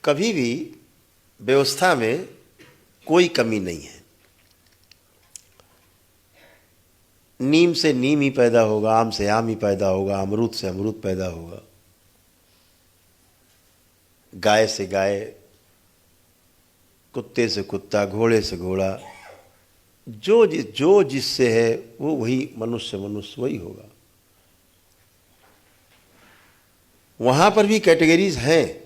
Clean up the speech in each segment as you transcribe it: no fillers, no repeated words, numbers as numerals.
कभी भी व्यवस्था में कोई कमी नहीं है। नीम से नीम ही पैदा होगा, आम से आम ही पैदा होगा, अमरूद से अमरूद पैदा होगा, गाय से गाय, कुत्ते से कुत्ता, घोड़े से घोड़ा, जो जिससे है वो वही मनुष्य वही होगा। वहां पर भी कैटेगरीज हैं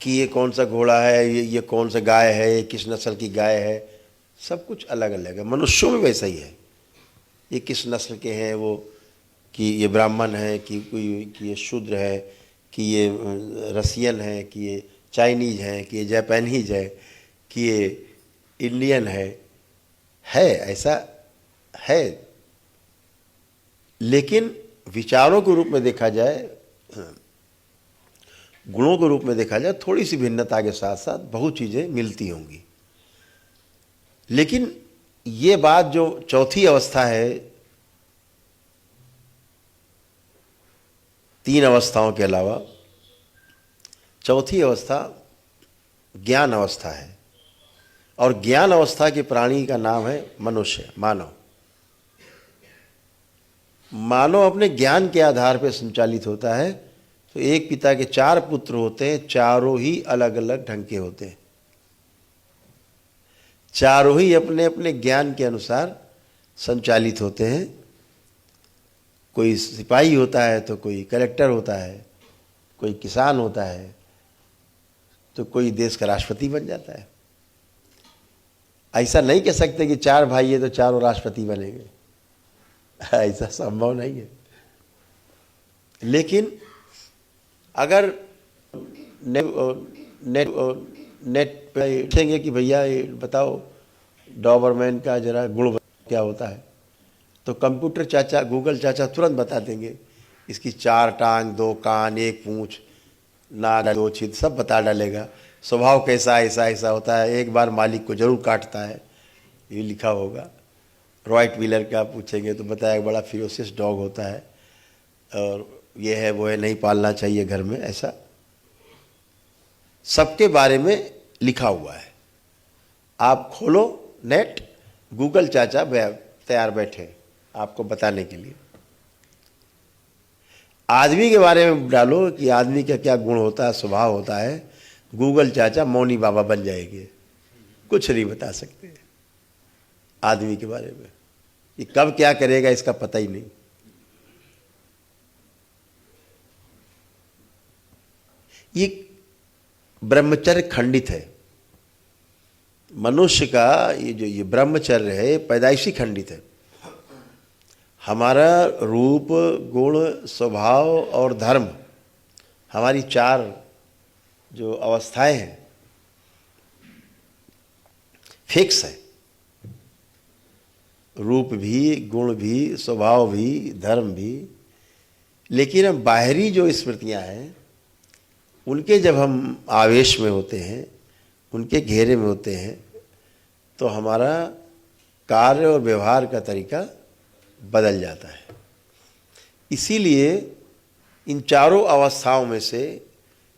कि ये कौन सा घोड़ा है, ये कौन सा गाय है, ये किस नस्ल की गाय है, सब कुछ अलग अलग है। मनुष्यों में वैसा ही है, ये किस नस्ल के हैं, वो कि ये ब्राह्मण है, कि ये शूद्र है, कि ये रसियन है, कि ये चाइनीज है, कि ये जापानीज है, कि ये इंडियन है ऐसा है। लेकिन विचारों के रूप में देखा जाए, गुणों के रूप में देखा जाए, थोड़ी सी भिन्नता के साथ साथ बहुत चीजें मिलती होंगी। लेकिन ये बात जो चौथी अवस्था है, तीन अवस्थाओं के अलावा चौथी अवस्था ज्ञान अवस्था है, और ज्ञान अवस्था के प्राणी का नाम है मनुष्य, मानव। मानव अपने ज्ञान के आधार पर संचालित होता है। तो एक पिता के चार पुत्र होते हैं, चारों ही अलग अलग ढंग के होते हैं, चारों ही अपने अपने ज्ञान के अनुसार संचालित होते हैं। कोई सिपाही होता है तो कोई कलेक्टर होता है, कोई किसान होता है तो कोई देश का राष्ट्रपति बन जाता है। ऐसा नहीं कह सकते कि चार भाई है तो चारों राष्ट्रपति बनेंगे, ऐसा संभव नहीं है। लेकिन अगर नेट पे पूछेंगे कि भैया ये बताओ डॉबरमैन का जरा गुण क्या होता है, तो कंप्यूटर चाचा, गूगल चाचा तुरंत बता देंगे। इसकी चार टांग, दो कान, एक पूंछ, नाक, दो छिद, सब बता डालेगा। स्वभाव कैसा ऐसा ऐसा होता है, एक बार मालिक को जरूर काटता है, ये लिखा होगा। रॉयट व्हीलर का पूछेंगे तो बताएगा बड़ा फिरोसियस डॉग होता है, और ये है वो है, नहीं पालना चाहिए घर में, ऐसा सबके बारे में लिखा हुआ है। आप खोलो नेट, गूगल चाचा तैयार बैठे आपको बताने के लिए। आदमी के बारे में डालो कि आदमी का क्या गुण होता है, स्वभाव होता है, गूगल चाचा मौनी बाबा बन जाएंगे, कुछ नहीं बता सकते आदमी के बारे में। ये कब क्या करेगा इसका पता ही नहीं। ये ब्रह्मचर्य खंडित है। मनुष्य का ये ब्रह्मचर्य है, पैदाइशी खंडित है। हमारा रूप, गुण, स्वभाव और धर्म, हमारी चार जो अवस्थाएं हैं फिक्स है। रूप भी, गुण भी, स्वभाव भी, धर्म भी। लेकिन अब बाहरी जो स्मृतियां हैं, उनके जब हम आवेश में होते हैं, उनके घेरे में होते हैं, तो हमारा कार्य और व्यवहार का तरीका बदल जाता है। इसीलिए इन चारों अवस्थाओं में से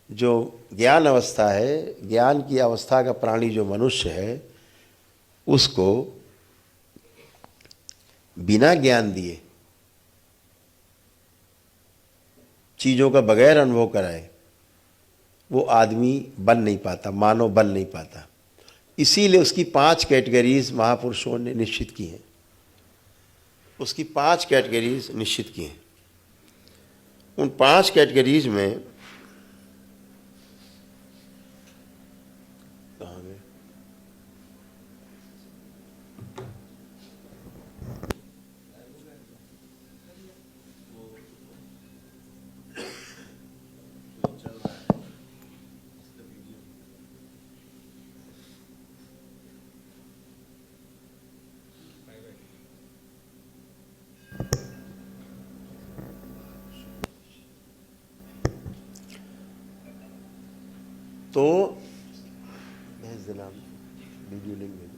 जो ज्ञान अवस्था है, ज्ञान की अवस्था का प्राणी जो मनुष्य है, उसको बिना ज्ञान दिए, चीज़ों का बगैर अनुभव कराए, वो आदमी बन नहीं पाता, मानव बन नहीं पाता। इसीलिए उसकी 5 कैटेगरीज महापुरुषों ने निश्चित की हैं। उसकी 5 कैटेगरीज निश्चित की हैं। उन 5 कैटेगरीज में कहाँ गए? तो भेज देना, वीडियो लिंक भेज।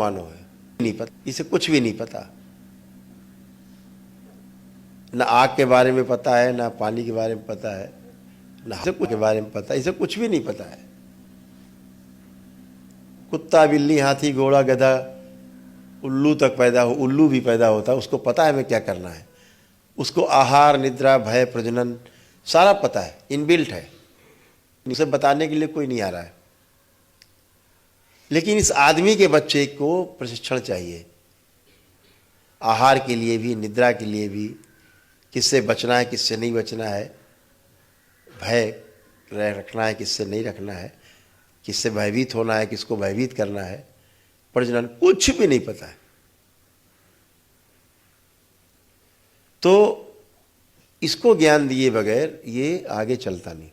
मानो है, नहीं पता, इसे कुछ भी नहीं पता। ना आग के बारे में पता है, ना पानी के बारे में पता है, ना इसे कुछ के बारे में पता है, इसे कुछ भी नहीं पता है। कुत्ता, बिल्ली, हाथी, घोड़ा, गधा, उल्लू तक पैदा हो, उल्लू भी पैदा होता है, उसको पता है हमें क्या करना है। उसको आहार, निद्रा, भय, प्रजनन सारा पता है, इनबिल्ट है, उसे बताने के लिए कोई नहीं आ रहा है। लेकिन इस आदमी के बच्चे को प्रशिक्षण चाहिए, आहार के लिए भी, निद्रा के लिए भी, किससे बचना है, किससे नहीं बचना है, भय रखना है, किससे नहीं रखना है, किससे भयभीत होना है, किसको भयभीत करना है, प्रजनन कुछ भी नहीं पता है। तो इसको ज्ञान दिए बगैर ये आगे चलता नहीं।